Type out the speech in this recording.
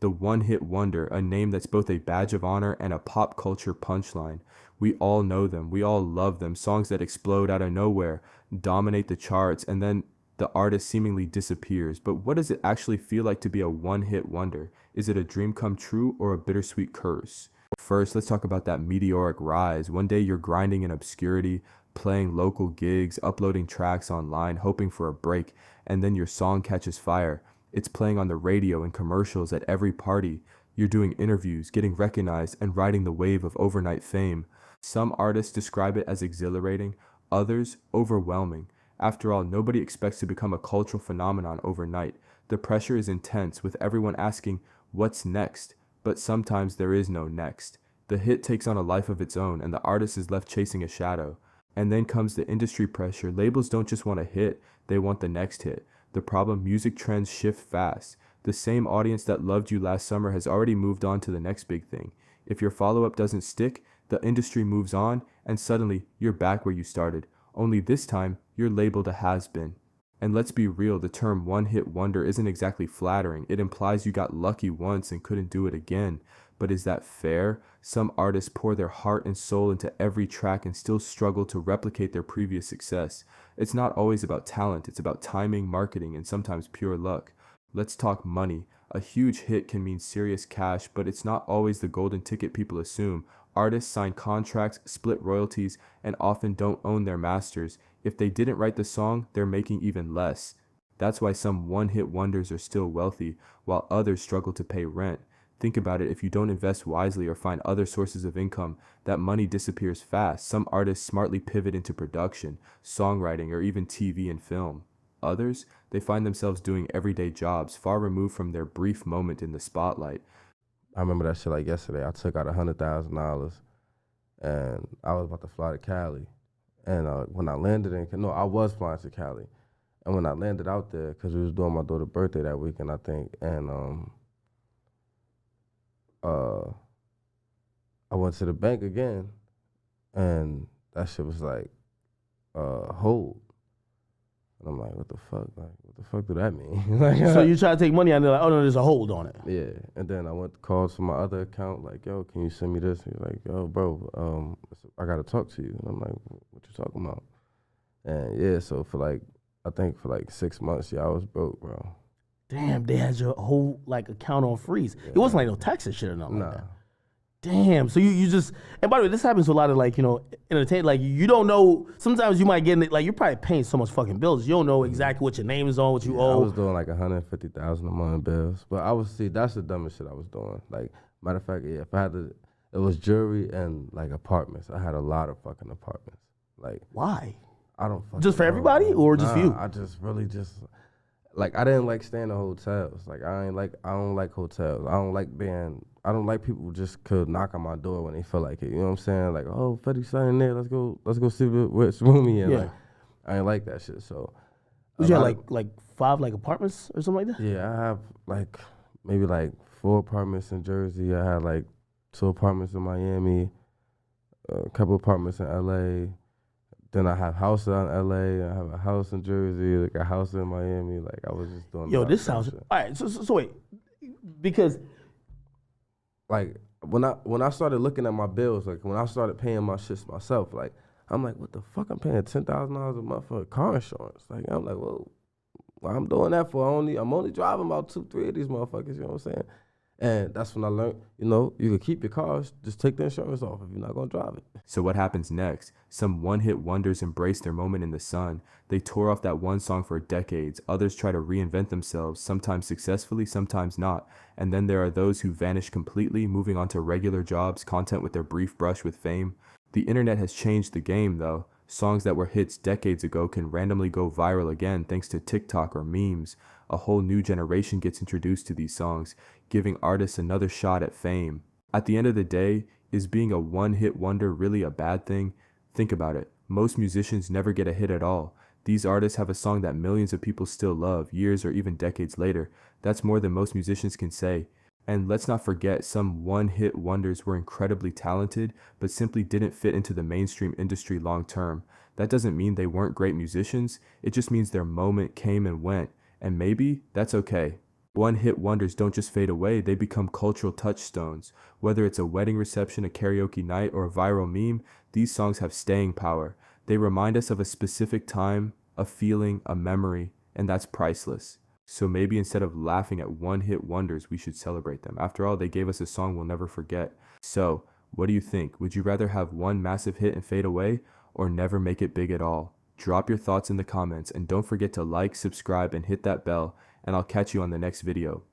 The one-hit wonder, a name that's both a badge of honor and a pop culture punchline. We all know them. We all love them. Songs that explode out of nowhere, dominate the charts, and then the artist seemingly disappears. But what does it actually feel like to be a one-hit wonder? Is it a dream come true or a bittersweet curse? First, let's talk about that meteoric rise. One day you're grinding in obscurity, playing local gigs, uploading tracks online, hoping for a break, and then your song catches fire. It's playing on the radio and commercials at every party. You're doing interviews, getting recognized, and riding the wave of overnight fame. Some artists describe it as exhilarating, others overwhelming. After all, nobody expects to become a cultural phenomenon overnight. The pressure is intense, with everyone asking, what's next? But sometimes there is no next. The hit takes on a life of its own, and the artist is left chasing a shadow. And then comes the industry pressure. Labels don't just want a hit, they want the next hit. The problem, music trends shift fast. The same audience that loved you last summer has already moved on to the next big thing. If your follow-up doesn't stick, the industry moves on, and suddenly you're back where you started. Only this time, you're labeled a has-been. And let's be real, the term one-hit wonder isn't exactly flattering. It implies you got lucky once and couldn't do it again. But is that fair? Some artists pour their heart and soul into every track and still struggle to replicate their previous success. It's not always about talent, it's about timing, marketing, and sometimes pure luck. Let's talk money. A huge hit can mean serious cash, but it's not always the golden ticket people assume. Artists sign contracts, split royalties, and often don't own their masters. If they didn't write the song, they're making even less. That's why some one-hit wonders are still wealthy, while others struggle to pay rent. Think about it, if you don't invest wisely or find other sources of income, that money disappears fast. Some artists smartly pivot into production, songwriting, or even TV and film. Others, they find themselves doing everyday jobs, far removed from their brief moment in the spotlight. I remember that shit like yesterday. I took out $100,000 and I was about to fly to Cali. And when I landed I was flying to Cali. And when I landed out there, because we was doing my daughter's birthday that weekend, I think, and I went to the bank again, and that shit was like, hold. And I'm like, what the fuck? Like, what the fuck do that mean? Like, so you try to take money out and they're like, oh no, there's a hold on it. Yeah, and then I went to call to my other account, like, yo, can you send me this? He's like, yo, bro, I gotta talk to you. And I'm like, what you talking about? And yeah, so I think for 6 months, I was broke, bro. Damn, they had your whole account on freeze. Yeah. It wasn't like no taxes shit or nothing Nah. like that. Damn. So you just, and by the way, this happens to a lot of entertainment. You don't know, sometimes you might get in it, you're probably paying so much fucking bills. You don't know exactly what your name is on, what you owe. I was doing $150,000 a month in bills. But that's the dumbest shit I was doing. Matter of fact, if I had to, it was jewelry and apartments. I had a lot of fucking apartments. Why? I don't fucking Just for know, everybody bro. or just for you? I just really I didn't like staying in hotels. I don't like hotels. I don't like people who just could knock on my door when they feel like it. You know what I'm saying? Oh, Fetty's signing there. Let's go see which room he in. Yeah. I ain't like that shit. So Was you had like 5 apartments or something like that? yeah, I have maybe 4 apartments in Jersey. I had 2 apartments in Miami, a couple apartments in LA. Then I have houses out in LA. I have a house in Jersey, a house in Miami. I was just doing. Yo, this sounds all right. So wait, because when I started looking at my bills, when I started paying my shit myself, I'm like, what the fuck? I'm paying $10,000 a month for car insurance. I'm like, well, I'm doing that for I'm only driving about 2-3 of these motherfuckers. You know what I'm saying? And that's when I learned, you can keep your cars, just take the insurance off if you're not gonna drive it. So what happens next? Some one-hit wonders embrace their moment in the sun. They tour off that one song for decades. Others try to reinvent themselves, sometimes successfully, sometimes not. And then there are those who vanish completely, moving on to regular jobs, content with their brief brush with fame. The internet has changed the game, though. Songs that were hits decades ago can randomly go viral again thanks to TikTok or memes. A whole new generation gets introduced to these songs, giving artists another shot at fame. At the end of the day, is being a one-hit wonder really a bad thing? Think about it. Most musicians never get a hit at all. These artists have a song that millions of people still love, years or even decades later. That's more than most musicians can say. And let's not forget, some one-hit wonders were incredibly talented, but simply didn't fit into the mainstream industry long term. That doesn't mean they weren't great musicians, it just means their moment came and went, and maybe that's okay. One-hit wonders don't just fade away, they become cultural touchstones. Whether it's a wedding reception, a karaoke night, or a viral meme, these songs have staying power. They remind us of a specific time, a feeling, a memory, and that's priceless. So maybe instead of laughing at one-hit wonders, we should celebrate them. After all, they gave us a song we'll never forget. So, what do you think? Would you rather have one massive hit and fade away, or never make it big at all? Drop your thoughts in the comments, and don't forget to like, subscribe, and hit that bell, and I'll catch you on the next video.